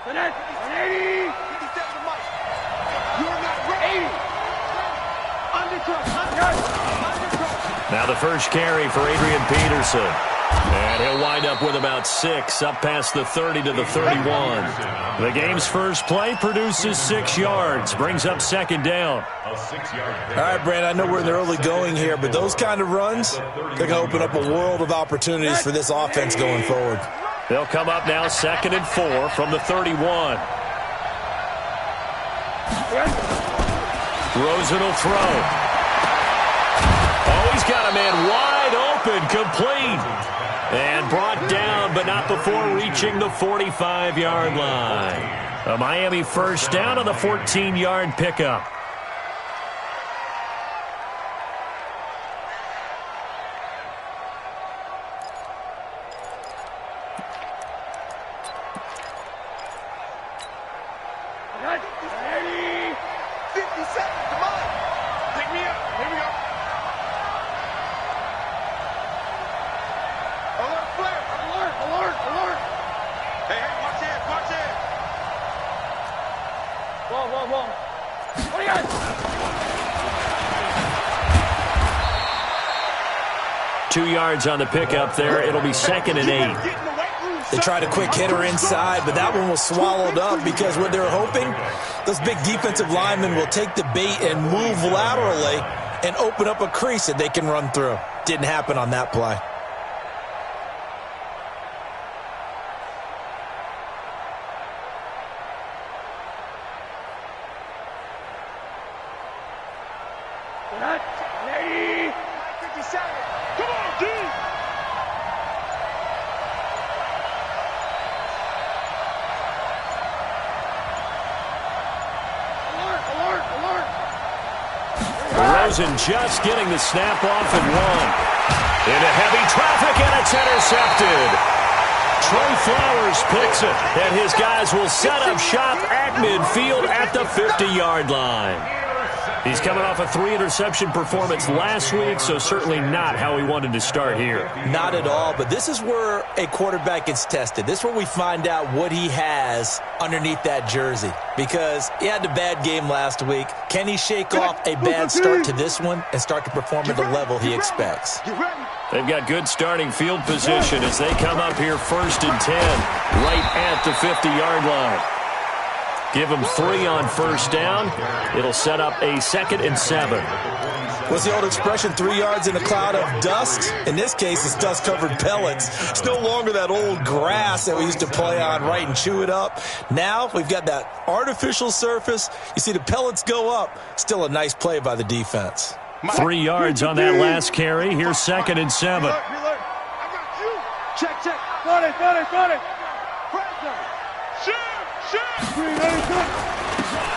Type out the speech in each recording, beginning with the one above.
180. 57 to Mike. You're not ready. 80. Now the first carry for Adrian Peterson. And he'll wind up with about 6, up past the 30 to the 31. The game's first play produces 6 yards, brings up second down. All right, Brandon, I know we're in the early going here, but those kind of runs, they're going to open up a world of opportunities for this offense going forward. They'll come up now 2nd and 4 from the 31. Rosen will throw. Oh, he's got a man wide open, complete. And brought down, but not before reaching the 45-yard line. A Miami first down on the 14-yard pickup. On the pickup there, it'll be 2nd and 8. They tried a quick hitter inside, but that one was swallowed up because what they were hoping, those big defensive linemen will take the bait and move laterally and open up a crease that they can run through. Didn't happen on that play. And just getting the snap off and 1. Into heavy traffic, and it's intercepted. Trey Flowers picks it, and his guys will set up shop at midfield at the 50-yard line. He's coming off a 3-interception performance last week, so certainly not how he wanted to start here. Not at all, but this is where a quarterback gets tested. This is where we find out what he has underneath that jersey, because he had a bad game last week. Can he shake off a bad start to this one and start to perform at the level he expects? They've got good starting field position as they come up here 1st and 10, right at the 50-yard line. Give them 3 on first down. It'll set up a 2nd and 7. What's the old expression, 3 yards in a cloud of dust? In this case, it's dust-covered pellets. It's no longer that old grass that we used to play on, right, and chew it up. Now we've got that artificial surface. You see the pellets go up. Still a nice play by the defense. 3 yards on that last carry. Here's 2nd and 7. I got you. Check. Got it.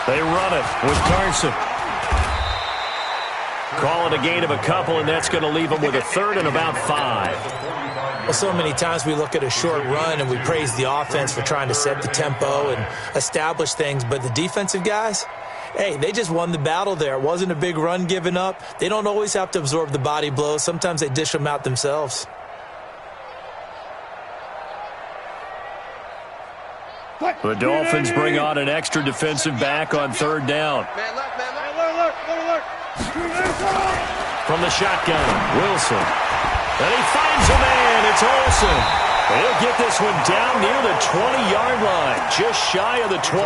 They run it with Carson. Call it a gain of a couple, and that's going to leave them with a 3rd and about 5. Well, so many times we look at a short run and we praise the offense for trying to set the tempo and establish things, but the defensive guys, hey, they just won the battle there. It wasn't a big run given up. They don't always have to absorb the body blows. Sometimes they dish them out themselves. The Dolphins bring on an extra defensive back on 3rd down. Look. From the shotgun, Wilson. And he finds a man. It's Olsen. He'll get this one down near the 20-yard line, just shy of the 20.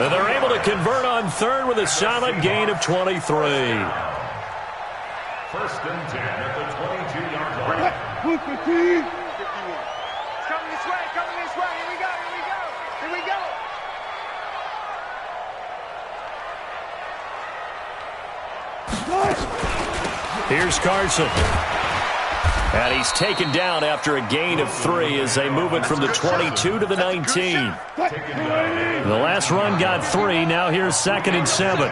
And they're able to convert on 3rd with a solid gain of 23. 1st and 10 at the 22-yard line. It's coming this way. Here we go. Here's Carson. And he's taken down after a gain of 3 as they move it from the 22 to the 19. The last run got 3. Now here's 2nd and 7.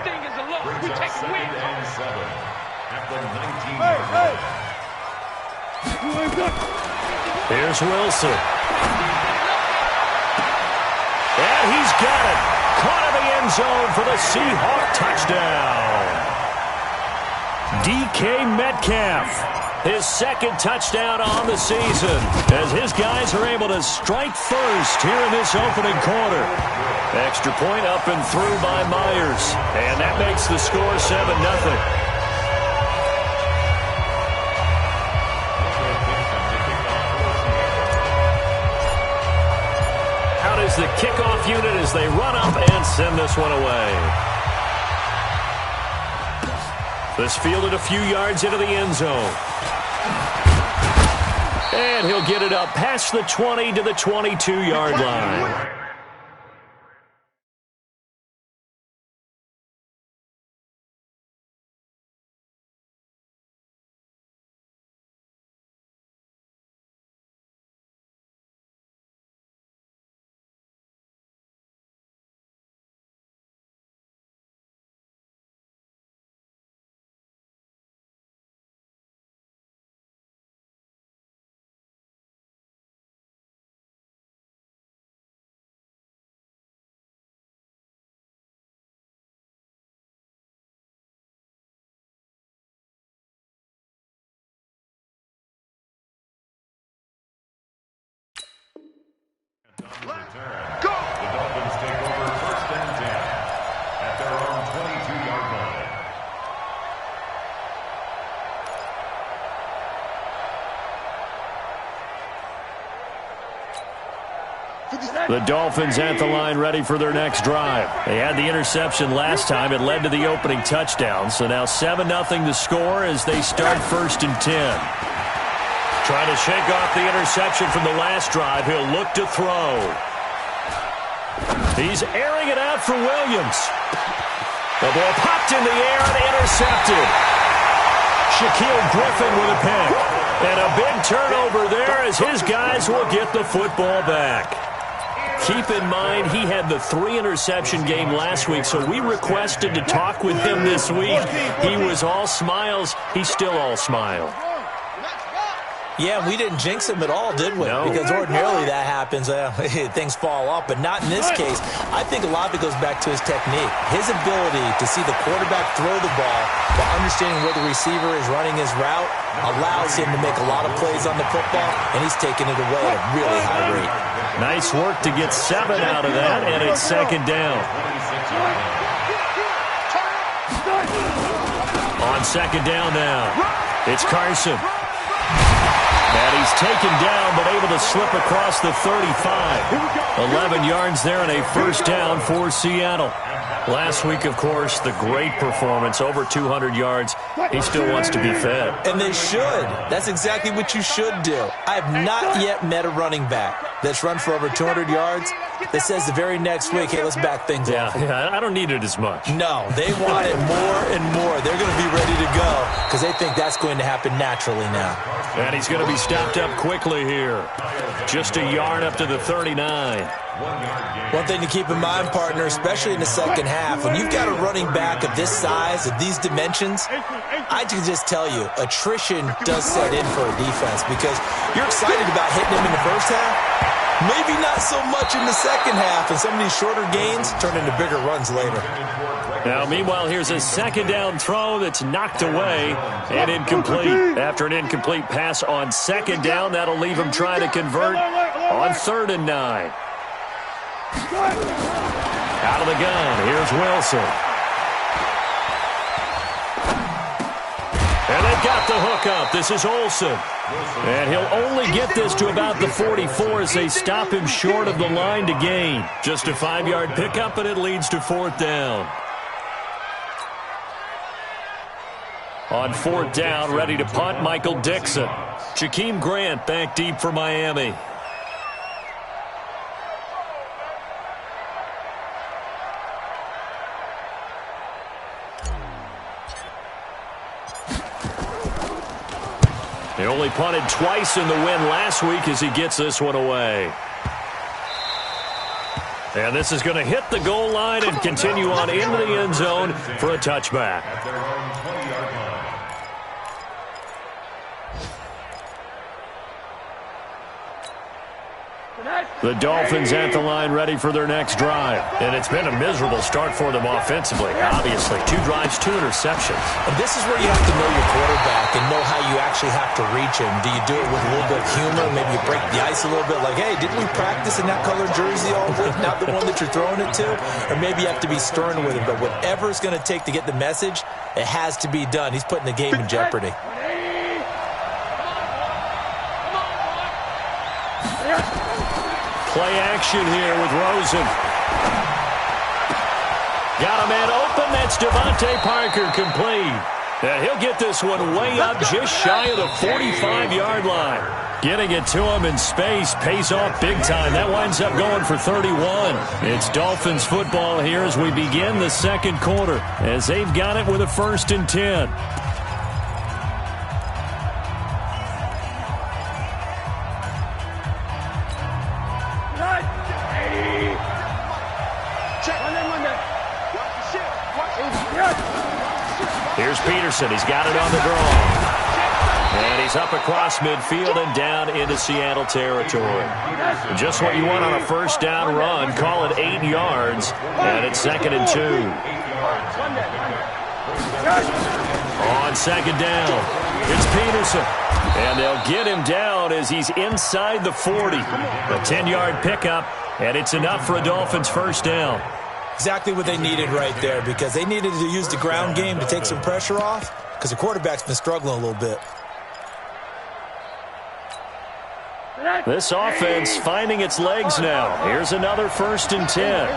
Here's Wilson. And he's got it. Caught in the end zone for the Seahawk touchdown. DK Metcalf. his second touchdown on the season, as his guys are able to strike first here in this opening quarter. Extra point up and through by Myers, and that makes the score 7-0. Is the kickoff unit as they run up and send this one away. This fielded a few yards into the end zone. And he'll get it up past the 20 to the 22-yard line. Let's go! The Dolphins take over 1st and 10 at their own 22-yard line. The Dolphins at the line ready for their next drive. They had the interception last time. It led to the opening touchdown. So now 7-0 the score as they start 1st and 10. Trying to shake off the interception from the last drive. He'll look to throw. He's airing it out for Williams. The ball popped in the air and intercepted. Shaquille Griffin with a pick. And a big turnover there as his guys will get the football back. Keep in mind, he had the 3-interception game last week, so we requested to talk with him this week. He was all smiles. He's still all smile. Yeah, we didn't jinx him at all, did we? No. Because ordinarily that happens. Things fall off, but not in this case. I think a lot of it goes back to his technique. His ability to see the quarterback throw the ball while understanding where the receiver is running his route allows him to make a lot of plays on the football, and he's taking it away at a really high rate. Nice work to get 7 out of that, and it's 2nd down. On 2nd down now, it's Carson. And he's taken down, but able to slip across the 35. 11 yards there and a 1st down for Seattle. Last week, of course, the great performance, over 200 yards. He still wants to be fed. And they should. That's exactly what you should do. I have not yet met a running back that's run for over 200 yards that says the very next week, hey, let's back things off. Yeah, I don't need it as much. No, they want it more and more. They're going to be ready to go because they think that's going to happen naturally now. And he's going to be stopped up quickly here. Just a yard up to the 39. One thing to keep in mind, partner, especially in the second half, when you've got a running back of this size, of these dimensions, I can just tell you, attrition does set in for a defense because you're excited about hitting him in the first half. Maybe not so much in the second half, and some of these shorter gains turn into bigger runs later. Now, meanwhile, here's a 2nd down throw that's knocked away and incomplete. After an incomplete pass on 2nd down, that'll leave him trying to convert on 3rd and 9. Out of the gun, here's Wilson. And they've got the hook up. This is Olsen. And he'll only get this to about the 44 as they stop him short of the line to gain. Just a 5-yard pickup, and it leads to 4th down. On 4th down, ready to punt, Michael Dixon. Jakeem Grant back deep for Miami. He only punted twice in the win last week as he gets this one away. And this is going to hit the goal line and continue on into the end zone for a touchback. The Dolphins at the line ready for their next drive. And it's been a miserable start for them offensively, obviously. 2 drives, 2 interceptions. And this is where you have to know your quarterback and know how you actually have to reach him. Do you do it with a little bit of humor? Maybe you break the ice a little bit like, hey, didn't we practice in that colored jersey all week? Not the one that you're throwing it to? Or maybe you have to be stern with him. But whatever it's going to take to get the message, it has to be done. He's putting the game in jeopardy. Play action here with Rosen. Got a man open. That's Devontae Parker complete. And he'll get this one way up just shy of the 45-yard line. Getting it to him in space pays off big time. That winds up going for 31. It's Dolphins football here as we begin the second quarter, as they've got it with a 1st and 10. Here's Peterson. He's got it on the draw. And he's up across midfield and down into Seattle territory. Just what you want on a first down run. Call it 8 yards. And it's 2nd and 2. On 2nd down, it's Peterson. And they'll get him down as he's inside the 40. A 10-yard pickup, and it's enough for a Dolphins first down. Exactly what they needed right there, because they needed to use the ground game to take some pressure off, because the quarterback's been struggling a little bit. This offense finding its legs now. Here's another 1st and 10.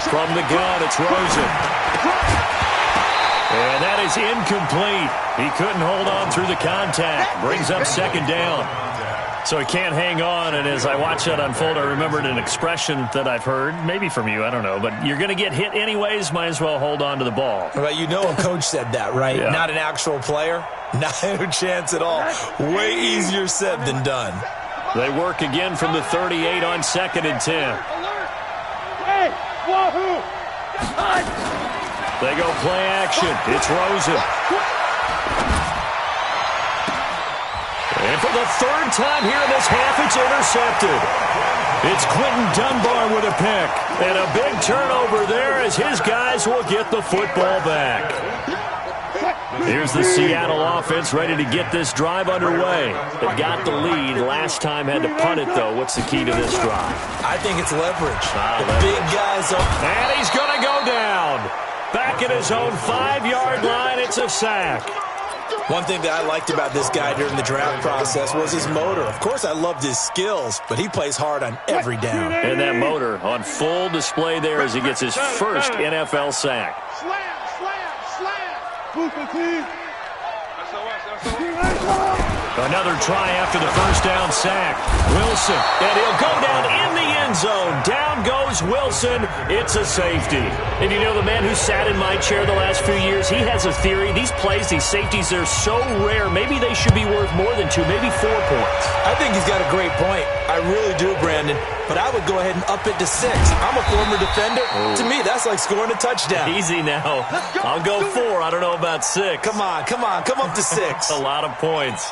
From the gun, it's Rosen. And that is incomplete. He couldn't hold on through the contact. Brings up 2nd down. So he can't hang on, and as I watch that unfold, I remembered an expression that I've heard, maybe from you, I don't know, but you're going to get hit anyways, might as well hold on to the ball. Well, you know a coach said that, right? Yeah. Not an actual player. Not a chance at all. Way easier said than done. They work again from the 38 on 2nd and 10. Hey, wahoo! They go play action. It's Rosen. And for the 3rd time here in this half, it's intercepted. It's Quentin Dunbar with a pick. And a big turnover there as his guys will get the football back. Here's the Seattle offense ready to get this drive underway. They've got the lead. Last time had to punt it, though. What's the key to this drive? I think it's leverage. Leverage. Big guys up. And he's going to go down. Back at his own 5-yard line, it's a sack. One thing that I liked about this guy during the draft process was his motor. Of course, I loved his skills, but he plays hard on every down. And that motor on full display there as he gets his first NFL sack. Slam, slam, slam. Booker, Another try after the first down sack. Wilson, and he'll go down in the end zone. Down goes Wilson. It's a safety. And you know, the man who sat in my chair the last few years, he has a theory. These plays, these safeties, they're so rare. Maybe they should be worth more than 2, maybe 4 points. I think he's got a great point. I really do, Brandon. But I would go ahead and up it to 6. I'm a former defender. Ooh. To me, that's like scoring a touchdown. Easy now. I'll go 4. I don't know about 6. Come on, come on. Come up to 6. A lot of points.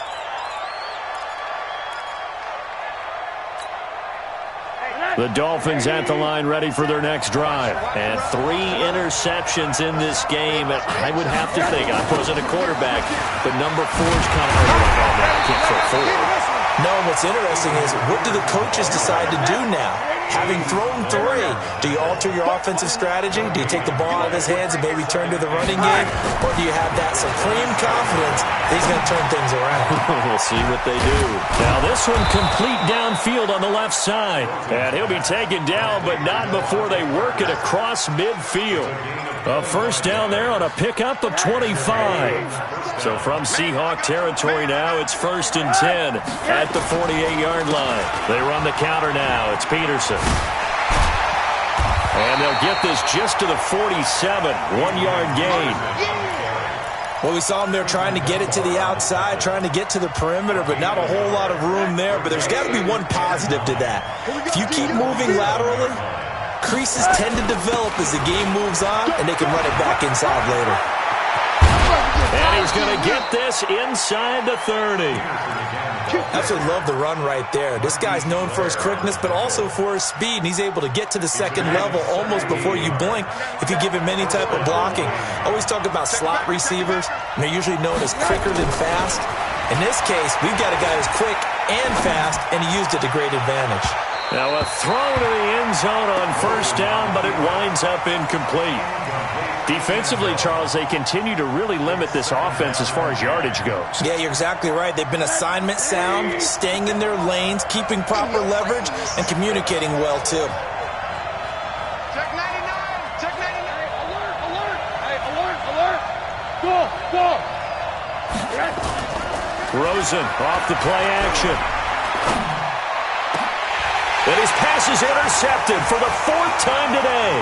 The Dolphins at the line ready for their next drive. And 3 interceptions in this game. And I would have to think, I wasn't a quarterback, but number 4 is kind of hard to look at now. I can't throw 4. No, what's interesting is, what do the coaches decide to do now? Having thrown 3, do you alter your offensive strategy? Do you take the ball out of his hands and maybe turn to the running game? Or do you have that supreme confidence that he's going to turn things around? We'll see what they do. Now this one complete downfield on the left side. And he'll be taken down, but not before they work it across midfield. A first down there on a pickup of 25. So from Seahawk territory now, it's 1st and 10 at the 48-yard line. They run the counter now. It's Peterson. And they'll get this just to the 47. 1-yard gain. Well, we saw him there trying to get it to the outside, trying to get to the perimeter, but not a whole lot of room there. But there's got to be one positive to that. If you keep moving laterally, creases tend to develop as the game moves on, and they can run it back inside later. And he's going to get this inside the 30. Absolutely love the run right there. This guy's known for his quickness, but also for his speed, and he's able to get to the second level almost before you blink if you give him any type of blocking. Always talk about slot receivers, and they're usually known as quicker than fast. In this case, we've got a guy who's quick and fast, and he used it to great advantage. Now a throw to the end zone on first down, but it winds up incomplete. Defensively, Charles, they continue to really limit this offense as far as yardage goes. Yeah, you're exactly right. They've been assignment sound, staying in their lanes, keeping proper leverage, and communicating well, too. Check 99. Check 99. Alert, alert. Hey, alert, alert. Go. Rosen off the play action. And his pass is intercepted for the 4th time today.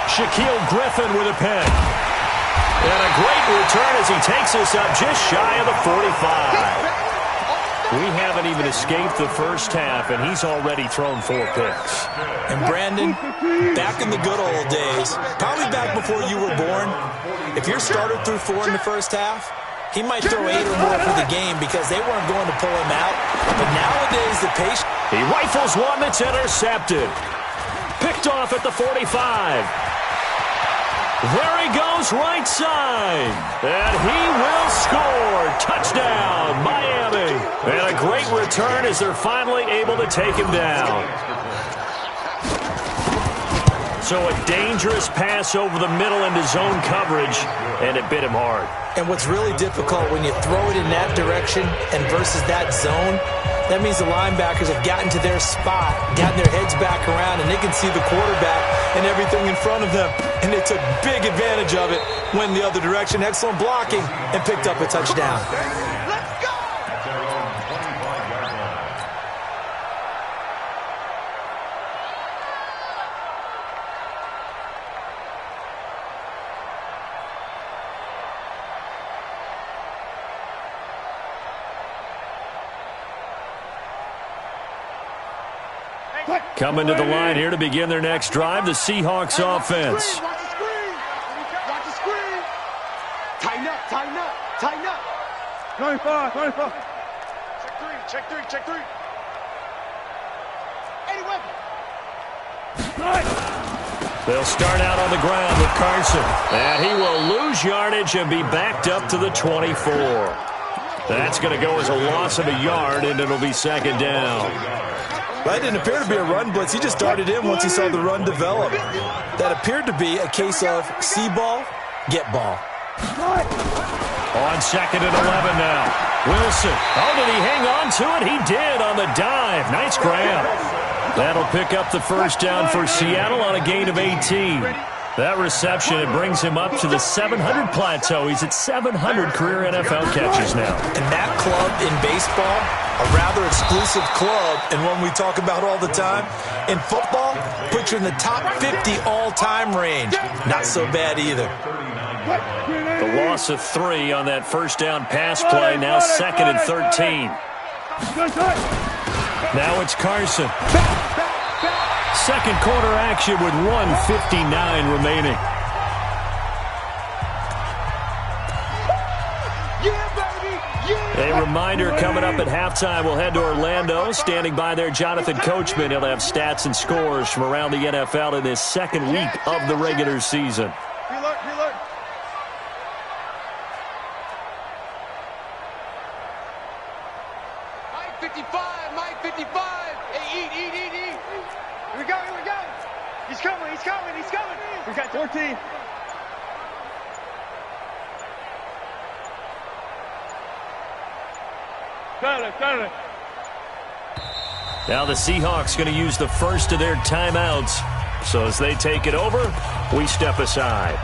Shaquille Griffin with a pick. And a great return as he takes us up just shy of the 45. We haven't even escaped the first half, and he's already thrown 4 picks. And Brandon, back in the good old days, probably back before you were born, if your starter threw 4 in the first half, he might throw 8 or more for the game because they weren't going to pull him out. But nowadays, the patient... He rifles one that's intercepted. Picked off at the 45. There he goes, right side. And he will score. Touchdown, Miami. And a great return as they're finally able to take him down. So a dangerous pass over the middle into zone coverage, and it bit him hard. And what's really difficult when you throw it in that direction and versus that zone, that means the linebackers have gotten to their spot, gotten their heads back around, and they can see the quarterback and everything in front of them. And they took big advantage of it, went the other direction, excellent blocking, and picked up a touchdown. Let's go. Coming to the line here to begin their next drive, the Seahawks offense. Watch the screen. Watch the screen. Tighten up, tighten up, tighten up. 25. Check three. Any weapon. They'll start out on the ground with Carson. And he will lose yardage and be backed up to the 24. That's going to go as a loss of a yard, and it'll be second down. That didn't appear to be a run blitz. He just darted in once he saw the run develop. That appeared to be a case of see ball, get ball. On 2nd and 11 now. Wilson. Oh, did he hang on to it? He did on the dive. Nice grab. That'll pick up the first down for Seattle on a gain of 18. That reception, it brings him up to the 700 plateau. He's at 700 career NFL catches now. And that club in baseball, a rather exclusive club, and one we talk about all the time. In football, put you in the top 50 all-time range. Not so bad either. The loss of 3 on that first down pass play, now 2nd and 13. Now it's Carson. Second quarter action with 1:59 remaining. A reminder coming up at halftime, we'll head to Orlando. Standing by there, Jonathan Coachman. He'll have stats and scores from around the NFL in this second week of the regular season. Reload. Mike 55. Hey, eat. Here we go. He's coming. We got 14. Got it. Now the Seahawks going to use the first of their timeouts. So as they take it over, we step aside.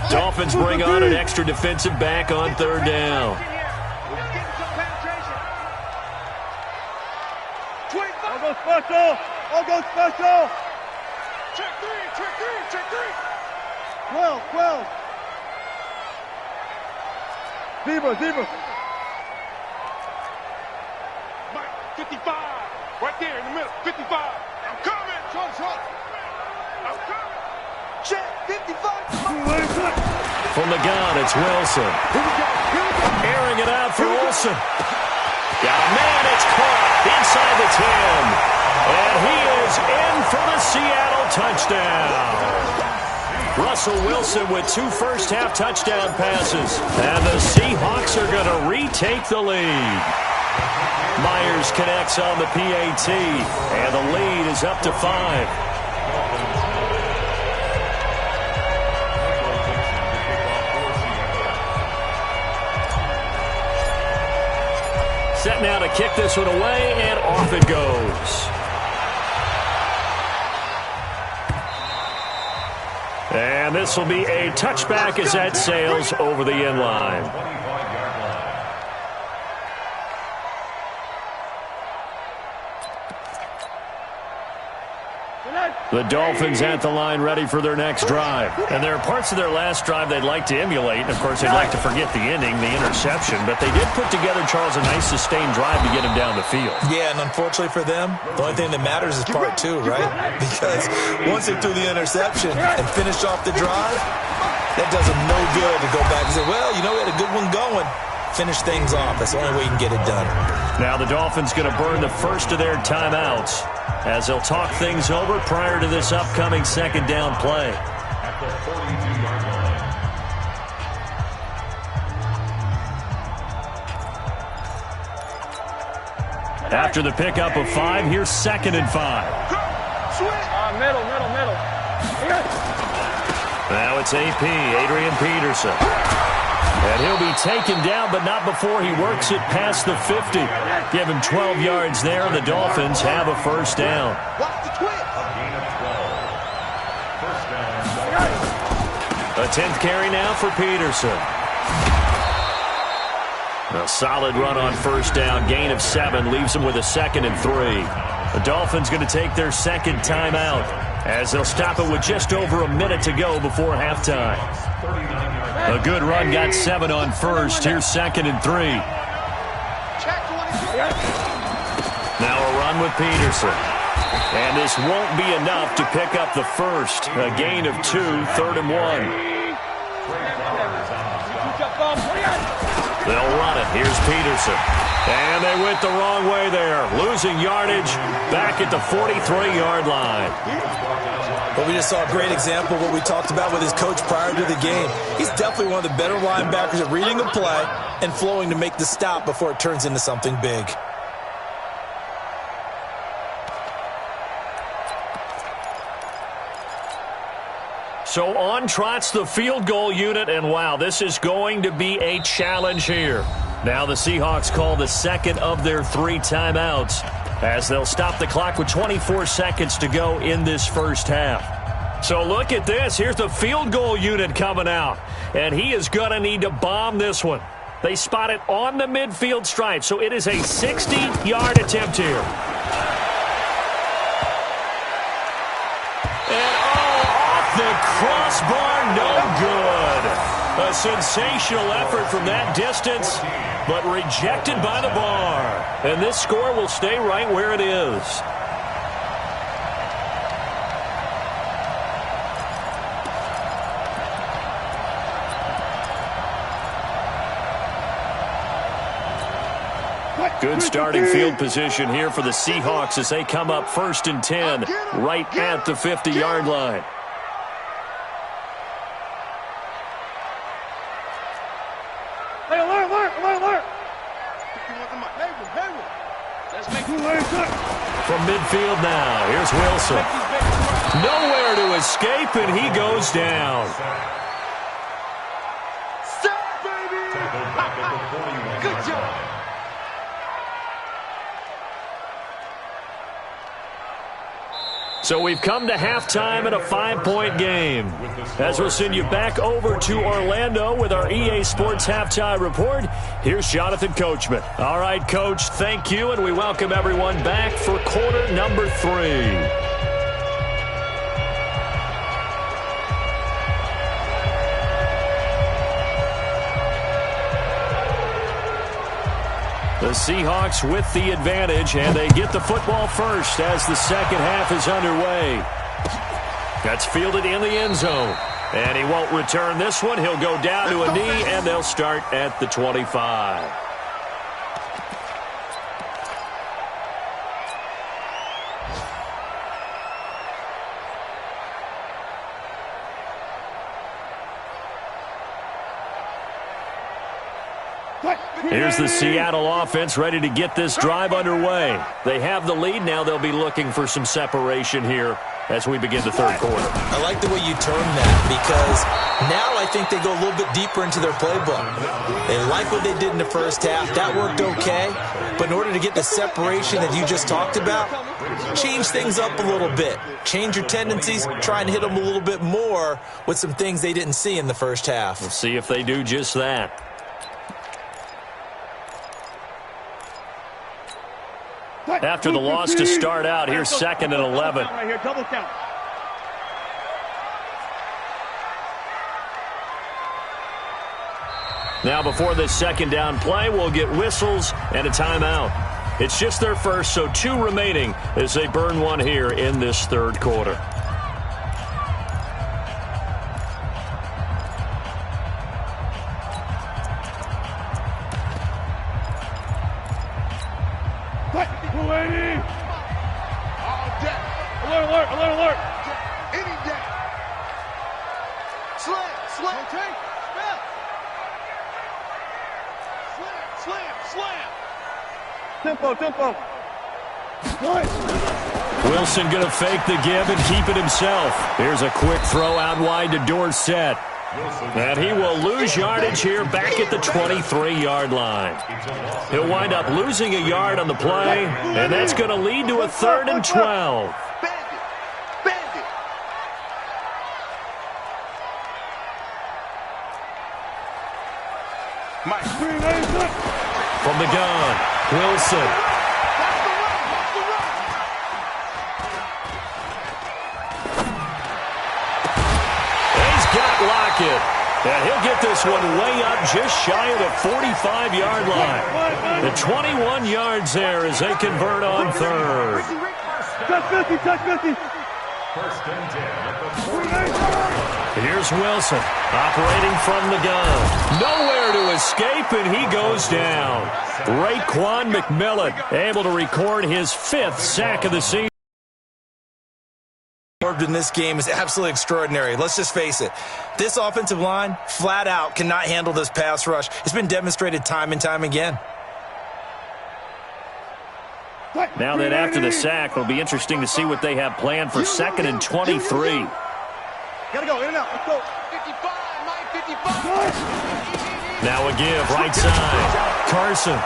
Dolphins bring on an extra defensive back on 3rd down. I'll go special. Check three. 12. Zebra. Mike, 55. Right there in the middle. 55. I'm coming. Short. I'm coming. Check. 55. From the gun, it's Wilson. Here we go. Airing it out for Olsen. Got a man, it's caught inside the 10. And he is in for the Seattle touchdown. Russell Wilson with 2 first-half touchdown passes. And the Seahawks are going to retake the lead. Myers connects on the PAT. And the lead is up to 5. Set now to kick this one away, and off it goes. And this will be a touchback as that sails over the end line. The Dolphins at the line ready for their next drive. And there are parts of their last drive they'd like to emulate. Of course, they'd like to forget the ending, the interception. But they did put together, Charles, a nice sustained drive to get him down the field. Yeah, and unfortunately for them, the only thing that matters is part 2, right? Because once they threw the interception and finished off the drive, that does them no good to go back and say, well, you know, we had a good one going. Finish things off. That's the only way you can get it done. Now the Dolphins going to burn the first of their timeouts as they'll talk things over prior to this upcoming second down play. At the 42-yard line. After the pickup of 5, here's 2nd and 5. Middle. Now it's AP, Adrian Peterson. And he'll be taken down, but not before he works it past the 50. Give him 12 yards there, and the Dolphins have a first down. Watch the twist. A gain of 12. First down. A 10th carry now for Peterson. A solid run on first down. Gain of 7 leaves him with a 2nd and 3. The Dolphins going to take their second timeout as they'll stop it with just over a minute to go before halftime. A good run got 7 on first. Here's 2nd and 3. Now a run with Peterson. And this won't be enough to pick up the first. A gain of 2, 3rd and 1. They'll run it. Here's Peterson. And they went the wrong way there. Losing yardage back at the 43-yard line. But we just saw a great example of what we talked about with his coach prior to the game. He's definitely one of the better linebackers at reading a play and flowing to make the stop before it turns into something big. So on trots the field goal unit, and wow, this is going to be a challenge here. Now the Seahawks call the second of their 3 timeouts as they'll stop the clock with 24 seconds to go in this first half. So look at this. Here's the field goal unit coming out, and he is going to need to bomb this one. They spot it on the midfield stripe, so it is a 60-yard attempt here. And off the crossbar, no good. A sensational effort from that distance, but rejected by the bar. And this score will stay right where it is. Good starting field position here for the Seahawks as they come up 1st and 10 right at the 50-yard line. Hey, alert. From midfield now, here's Wilson. Nowhere to escape, and he goes down. Stop, baby! Good job. So we've come to halftime in a 5-point game. As we'll send you back over to Orlando with our EA Sports Halftime Report, here's Jonathan Coachman. All right, Coach, thank you, and we welcome everyone back for quarter number 3. 3 The Seahawks with the advantage, and they get the football first as the second half is underway. That's fielded in the end zone. And he won't return this one. He'll go down to a knee, and they'll start at the 25. Here's the Seattle offense ready to get this drive underway. They have the lead. Now they'll be looking for some separation here as we begin the third quarter. I like the way you term that, because now I think they go a little bit deeper into their playbook. They like what they did in the first half. That worked okay. But in order to get the separation that you just talked about, change things up a little bit. Change your tendencies. Try and hit them a little bit more with some things they didn't see in the first half. We'll see if they do just that. After the loss to start out, here's 2nd and 11. Right here, double count. Now before this second down play, we'll get whistles and a timeout. It's just their first, so 2 remaining as they burn one here in this third quarter. Alert. Any day. Slam. Tempo. Wilson going to fake the give and keep it himself. Here's a quick throw out wide to Dorsett. And he will lose yardage here back at the 23-yard line. He'll wind up losing a yard on the play, and that's going to lead to a 3rd and 12. Bandit. Mike. From the gun, Wilson. He's got Lockett. And he'll get this one way up just shy of the 45-yard line. The 21 yards there as they convert on 3rd. Touch 50. First and 10 at the 40. Here's Wilson operating from the gun. Nowhere to escape, and he goes down. Raekwon McMillan able to record his 5th sack of the season. In this game is absolutely extraordinary. Let's just face it. This offensive line, flat out, cannot handle this pass rush. It's been demonstrated time and time again. Now that after the sack, it'll be interesting to see what they have planned for 2nd and 23. Gotta go, in and out. Let's go. 55. Now a give, right side. Carson.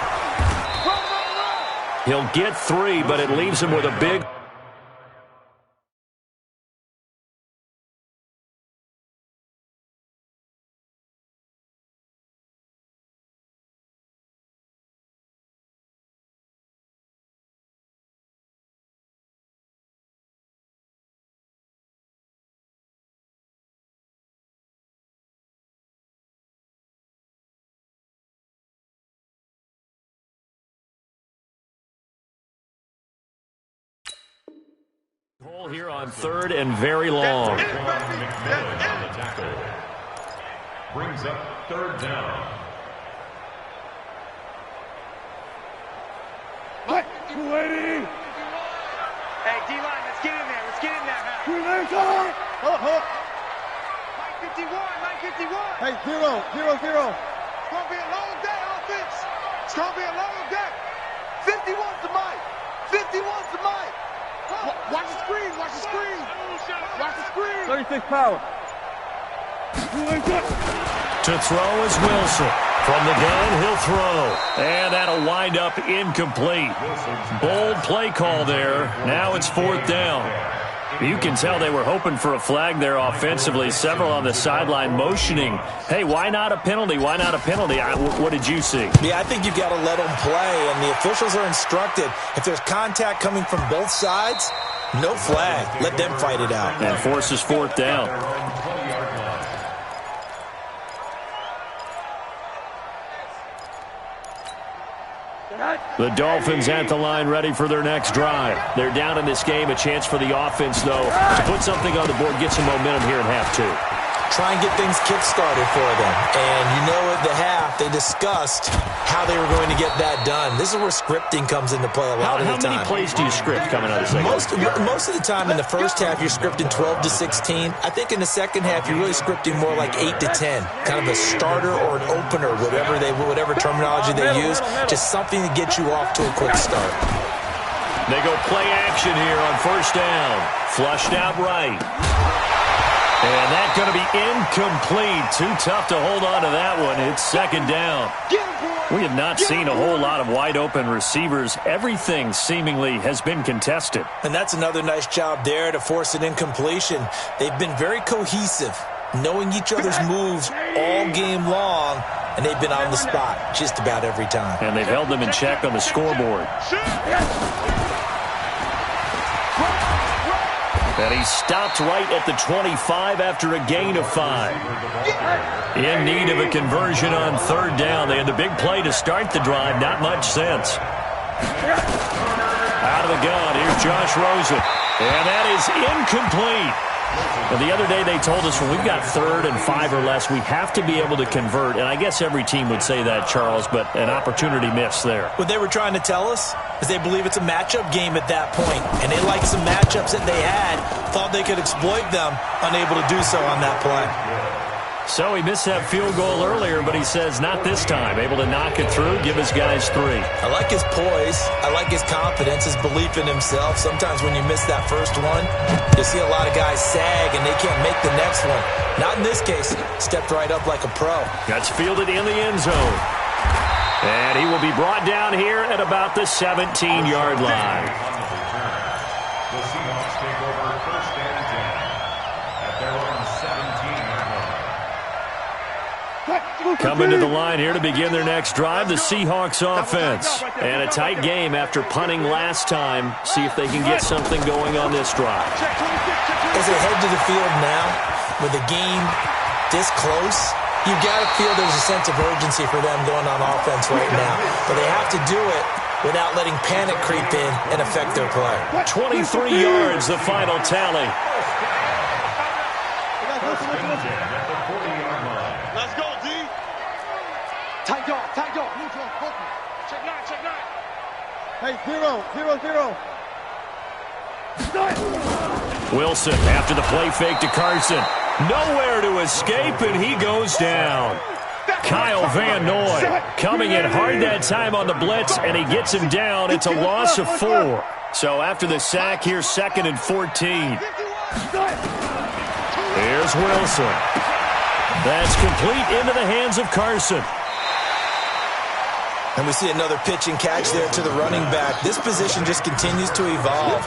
He'll get 3, but it leaves him with a big... Hole here on 3rd and very long. McMillan on the tackle. Brings up 3rd down. Hey, 280. Hey, D-line, let's get in there. Now. 280. Hold. 951. Hey, 0. It's going to be a long day, offense. It's going to be a long day. 51's the mic. Watch the screen. 36 power. To throw is Wilson. From the gun, he'll throw. And that'll wind up incomplete. Bold play call there. Now it's 4th down. You can tell they were hoping for a flag there offensively. Several on the sideline motioning. Hey, why not a penalty? What did you see? Yeah, I think you've got to let them play, and the officials are instructed. If there's contact coming from both sides, no flag. Let them fight it out. And forces 4th down. The Dolphins at the line ready for their next drive. They're down in this game. A chance for the offense, though, to put something on the board, get some momentum here in half two. Try and get things kick-started for them. And you know at the half, they discussed how they were going to get that done. This is where scripting comes into play a lot of the time. How many plays do you script coming out of the second? Most of the time in the first half, you're scripting 12 to 16. I think in the second half, you're really scripting more like 8 to 10. Kind of a starter or an opener, whatever terminology they use. Just something to get you off to a quick start. They go play action here on first down. Flushed out right. And that's going to be incomplete. Too tough to hold on to that one. It's second down. We have not seen a whole lot of wide-open receivers. Everything seemingly has been contested. And that's another nice job there to force an incompletion. They've been very cohesive, knowing each other's moves all game long, and they've been on the spot just about every time. And they've held them in check on the scoreboard. And he stopped right at the 25 after a gain of 5. In need of a conversion on third down. They had the big play to start the drive. Not much sense. Out of the gun, here's Josh Rosen. And that is incomplete. Well, the other day they told us when we've got 3rd and 5 or less, we have to be able to convert. And I guess every team would say that, Charles, but an opportunity missed there. What they were trying to tell us is they believe it's a matchup game at that point. And they liked some matchups that they had, thought they could exploit them, unable to do so on that play. So he missed that field goal earlier, but he says not this time. Able to knock it through, give his guys 3. I like his poise. I like his confidence, his belief in himself. Sometimes when you miss that first one, you see a lot of guys sag and they can't make the next one. Not in this case. Stepped right up like a pro. That's fielded in the end zone. And he will be brought down here at about the 17-yard line. The Seahawks take over first and 10 at their own 17-yard line. Coming to the line here to begin their next drive, the Seahawks offense. And a tight game after punting last time. See if they can get something going on this drive. As they head to the field now, with the game this close, you've got to feel there's a sense of urgency for them going on offense right now. But they have to do it without letting panic creep in and affect their play. 23 yards, the final tally. First and 10 at the 40-yard line. Let's go, D. Tight dog, tight dog. Check 9, check 9. Hey, 0, 0, 0. Wilson after the play fake to Carson. Nowhere to escape, and he goes down. Kyle Van Noy coming in hard that time on the blitz, and he gets him down. It's a loss of 4. So after the sack, here's 2nd and 14. Here's Wilson. That's complete into the hands of Carson. And we see another pitch and catch there to the running back. This position just continues to evolve.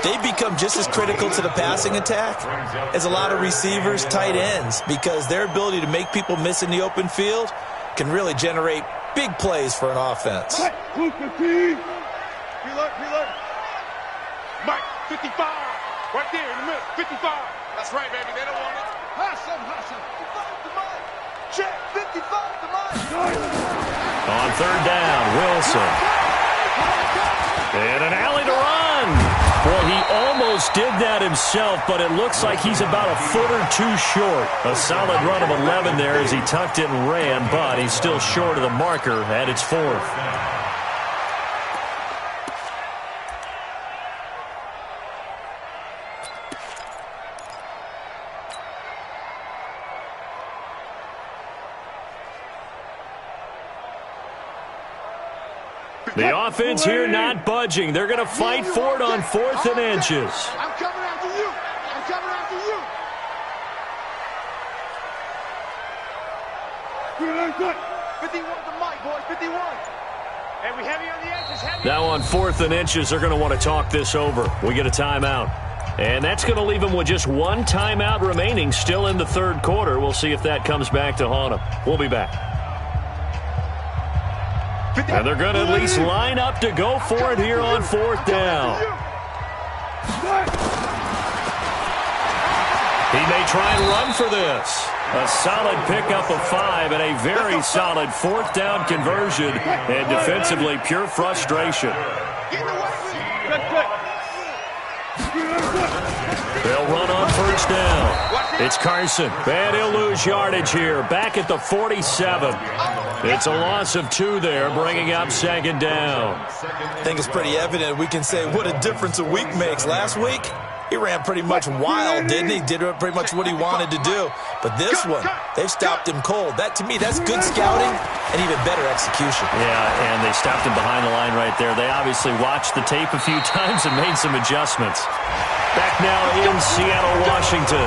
They become just as critical to the passing attack as a lot of receivers, tight ends, because their ability to make people miss in the open field can really generate big plays for an offense. Reload. Mike, 55. Right there in the middle. 55. That's right, baby. They don't want it. Hassan. 55 to Mike. Check. 55 to Mike. On third down, Wilson. And an alley to run. Well, he almost did that himself, but it looks like he's about a foot or 2 short. A solid run of 11 there as he tucked it and ran, but he's still short of the marker at its 4th. The offense here not budging. They're going to fight for it on 4th and inches. I'm coming after you. I'm coming after you. 51 to Mike, boys. 51. And we heavy on the edges. Heavy. Now on 4th and inches, they're going to want to talk this over. We get a timeout. And that's going to leave them with just 1 timeout remaining still in the 3rd quarter. We'll see if that comes back to haunt them. We'll be back. And they're going to at least line up to go for it here on 4th down. He may try and run for this. A solid pickup of 5 and a very solid fourth down conversion. And defensively, pure frustration. They'll run on first down. It's Carson. And he'll lose yardage here. Back at the 47. It's a loss of 2 there, bringing up second down. I think it's pretty evident. We can say what a difference a week makes. Last week, he ran pretty much wild, didn't he? Did pretty much what he wanted to do. But this one, they've stopped him cold. That, to me, that's good scouting and even better execution. Yeah, and they stopped him behind the line right there. They obviously watched the tape a few times and made some adjustments. Back now in Seattle, Washington.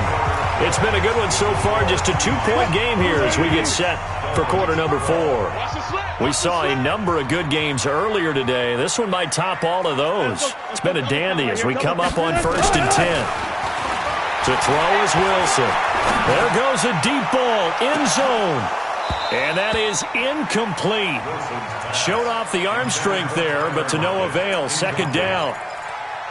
It's been a good one so far. Just a 2-point game here as we get set for quarter number 4. We saw a number of good games earlier today. This one might top all of those. It's been a dandy as we come up on 1st and 10. To throw is Wilson. There goes a deep ball, end zone. And that is incomplete. Showed off the arm strength there, but to no avail. Second down.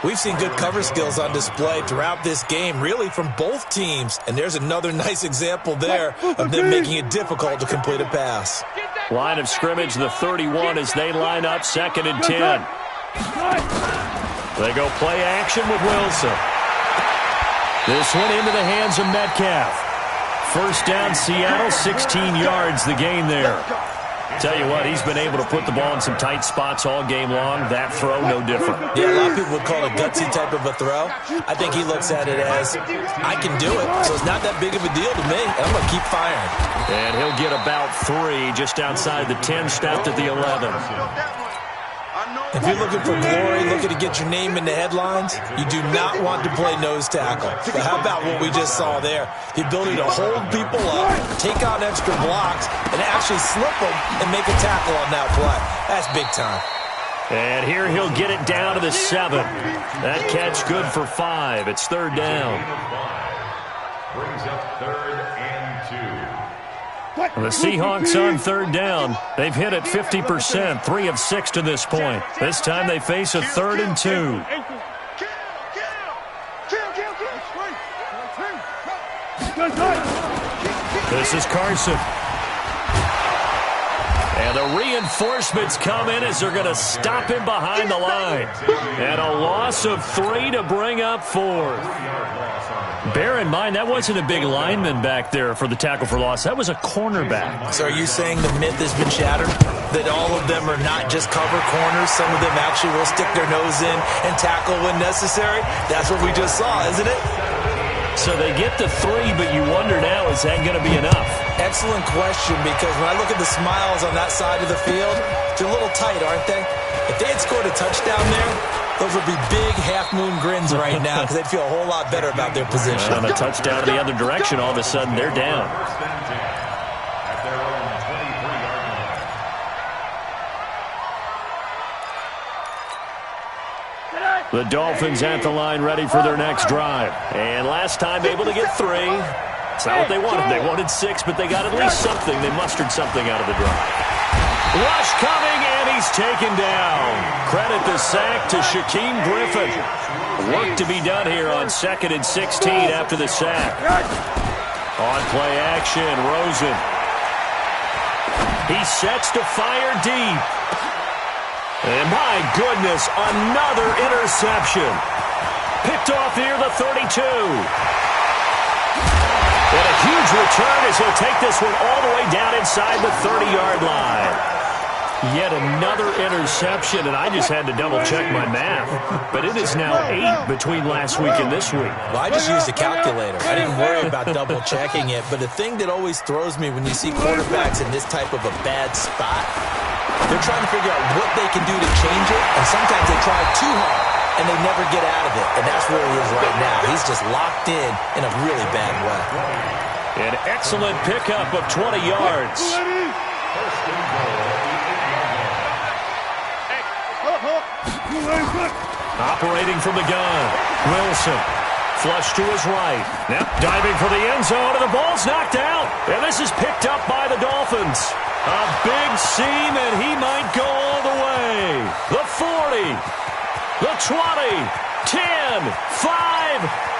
We've seen good cover skills on display throughout this game, really from both teams. And there's another nice example there of them making it difficult to complete a pass. Line of scrimmage, the 31 as they line up 2nd and 10. They go play action with Wilson. This one into the hands of Metcalf. First down, Seattle, 16 yards the gain there. Tell you what, he's been able to put the ball in some tight spots all game long. That throw, no different. Yeah, a lot of people would call it a gutsy type of a throw. I think he looks at it as, I can do it, so it's not that big of a deal to me, and I'm going to keep firing. And he'll get about 3 just outside the 10, stopped at the 11. If you're looking for glory, looking to get your name in the headlines, you do not want to play nose tackle. But how about what we just saw there? The ability to hold people up, take on extra blocks, and actually slip them and make a tackle on that play. That's big time. And here he'll get it down to the 7. That catch good for 5. It's 3rd down. Brings up 3rd and 2. The Seahawks on 3rd down. They've hit it 50%, 3 of 6 to this point. This time they face a 3rd and 2. This is Carson. And the reinforcements come in as they're going to stop him behind the line. And a loss of 3 to bring up 4th. Bear in mind, that wasn't a big lineman back there for the tackle for loss. That was a cornerback. So are you saying the myth has been shattered? That all of them are not just cover corners? Some of them actually will stick their nose in and tackle when necessary? That's what we just saw, isn't it? So they get the 3, but you wonder now, is that going to be enough? Excellent question, because when I look at the smiles on that side of the field, they're a little tight, aren't they? If they had scored a touchdown there, those would be big half-moon grins right now because they'd feel a whole lot better about their position. On a touchdown the other direction, all of a sudden they're down. At their own 23-yard line. The Dolphins at the line ready for their next drive. And last time able to get 3. It's not what they wanted. They wanted 6, but they got at least something. They mustered something out of the drive. Rush coming, and he's taken down. Credit the sack to Shaquem Griffin. Work to be done here on 2nd and 16 after the sack. On play action, Rosen. He sets to fire deep. And my goodness, another interception. Picked off near the 32. And a huge return as he'll take this one all the way down inside the 30-yard line. Yet another interception, and I just had to double-check my math. But it is now 8 between last week and this week. Well, I just used a calculator. I didn't worry about double-checking it. But the thing that always throws me when you see quarterbacks in this type of a bad spot, they're trying to figure out what they can do to change it, and sometimes they try too hard, and they never get out of it. And that's where he is right now. He's just locked in a really bad way. An excellent pickup of 20 yards. First and goal. Operating from the gun, Wilson. Flush to his right. Now diving for the end zone, and the ball's knocked out. And this is picked up by the Dolphins. A big seam, and he might go all the way. The 40, the 20, 10, 5.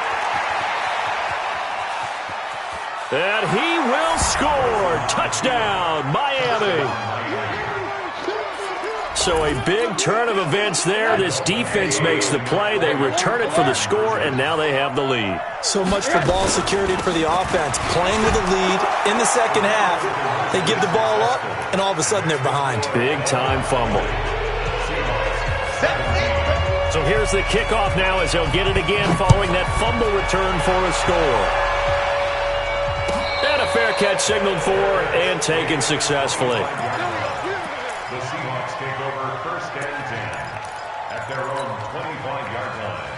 And he will score. Touchdown, Miami. So a big turn of events there. This defense makes the play. They return it for the score, and now they have the lead. So much for ball security for the offense. Playing with a lead in the second half. They give the ball up, and all of a sudden they're behind. Big-time fumble. So here's the kickoff now as they'll get it again following that fumble return for a score. And a fair catch signaled for and taken successfully. The Seahawks take over 1st and 10 at their own 25-yard line.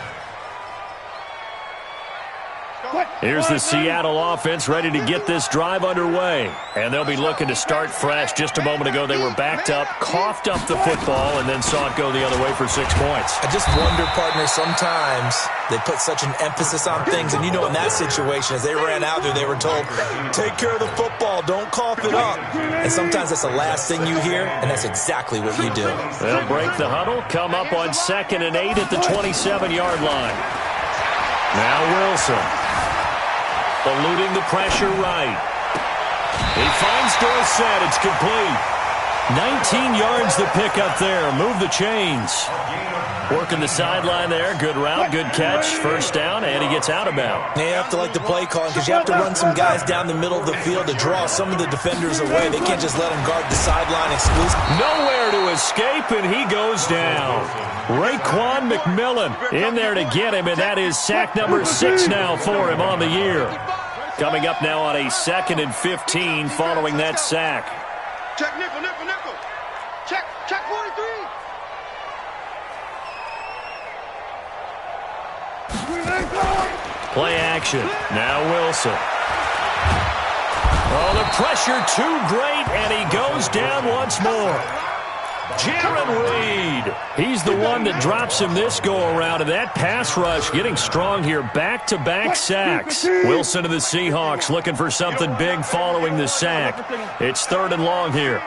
Here's the Seattle offense ready to get this drive underway. And they'll be looking to start fresh. Just a moment ago, they were backed up, coughed up the football, and then saw it go the other way for 6 points. I just wonder, partner, sometimes they put such an emphasis on things. And, you know, in that situation, as they ran out there, they were told, take care of the football, don't cough it up. And sometimes that's the last thing you hear, and that's exactly what you do. They'll break the huddle, come up on 2nd and 8 at the 27-yard line. Now Wilson. Eluding the pressure right. He finds Dorsett. It's complete. 19 yards to pick up there. Move the chains. Working the sideline there. Good route, good catch. 1st down, and he gets out of bounds. You have to like the play calling because you have to run some guys down the middle of the field to draw some of the defenders away. They can't just let them guard the sideline exclusively. Nowhere to escape, and he goes down. Raekwon McMillan in there to get him, and that is sack number 6 now for him on the year. Coming up now on a 2nd and 15 following that sack. Check nickel, nickel, nickel. Check 43. Play action. Now Wilson. Oh, the pressure too great, and he goes down once more. Jaron Reed. He's the one that drops him this go-around, and that pass rush getting strong here. Back-to-back sacks. Wilson to the Seahawks looking for something big following the sack. It's 3rd and long here.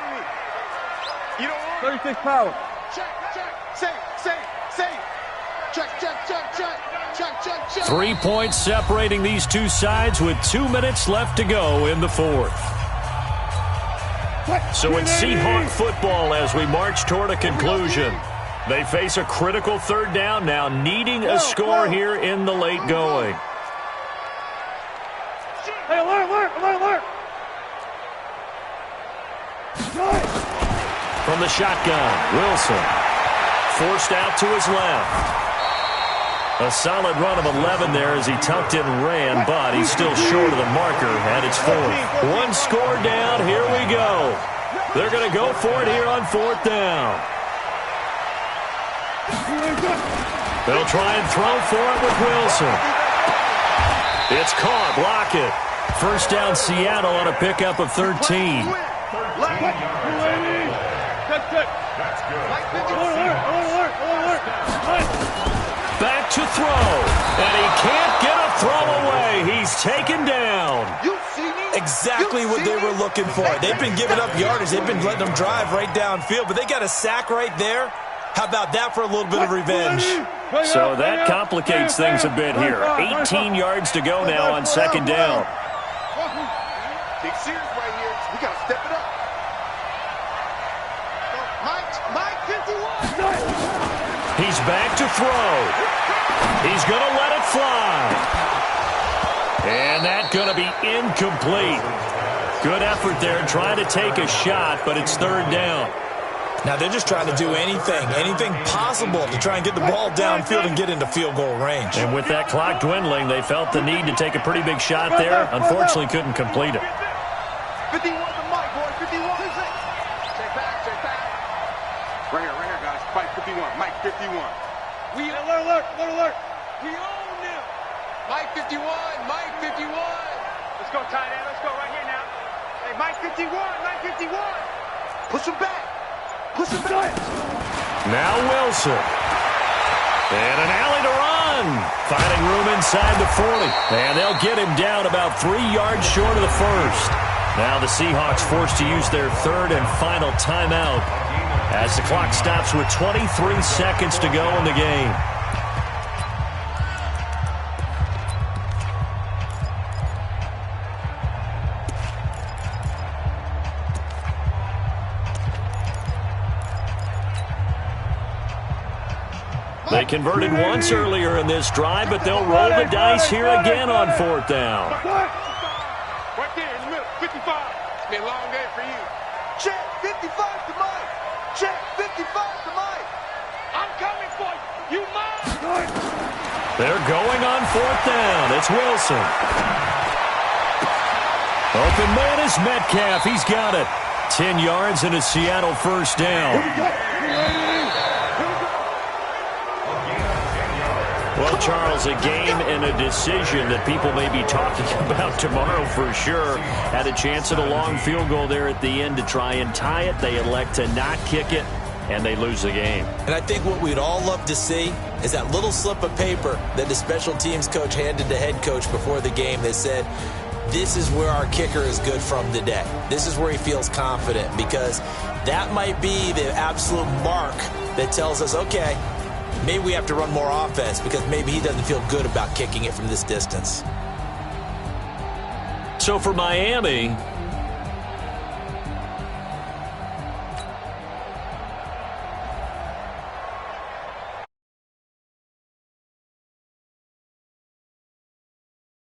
36 power. Check. Safe. Check. 3 points separating these two sides with 2 minutes left to go in the 4th. So it's Seahawk football as we march toward a conclusion. They face a critical 3rd down now, needing a score here in the late going. Hey, alert. From the shotgun, Wilson. Forced out to his left. A solid run of 11 there as he tucked it and ran, but he's still short of the marker at its 4th. 1 score down, here we go. They're going to go for it here on 4th down. They'll try and throw for it with Wilson. It's caught, block it. 1st down Seattle on a pickup of 13. That's good. Back to throw, and he can't get a throw away. He's taken down. Exactly what they were looking for. They've been giving up yardage. They've been letting them drive right downfield, but they got a sack right there. How about that for a little bit of revenge? So that complicates things a bit here. 18 yards to go now on 2nd down. Big series right here. We got to step it up. Mike 51. He's back to throw. He's going to let it fly. And that's going to be incomplete. Good effort there trying to take a shot, but it's 3rd down. Now they're just trying to do anything possible to try and get the ball downfield and get into field goal range. And with that clock dwindling, they felt the need to take a pretty big shot there. Unfortunately, couldn't complete it. 51 to Mike, boy. 51. Check back. Right here, guys. Mike 51. Mike 51. We alert. We own them. Mike 51. Let's go, tight end. Let's go right here now. Hey, Mike 51. Push him back. Now Wilson. And an alley to run. Finding room inside the 40. And they'll get him down about 3 yards short of the 1st. Now the Seahawks forced to use their 3rd and final timeout as the clock stops with 23 seconds to go in the game. They converted once earlier in this drive, but they'll roll the dice here again on 4th down. Right there in the middle, 55. It's been a long day for you. Check, 55 to Mike. Check, 55 to Mike. I'm coming for you. You mine. They're going on 4th down. It's Wilson. Open man is Metcalf. He's got it. 10 yards and a Seattle 1st down. Well, Charles, a game and a decision that people may be talking about tomorrow for sure. Had a chance at a long field goal there at the end to try and tie it. They elect to not kick it, and they lose the game. And I think what we'd all love to see is that little slip of paper that the special teams coach handed the head coach before the game that said, this is where our kicker is good from today. This is where he feels confident, because that might be the absolute mark that tells us, okay, maybe we have to run more offense because maybe he doesn't feel good about kicking it from this distance. So for Miami,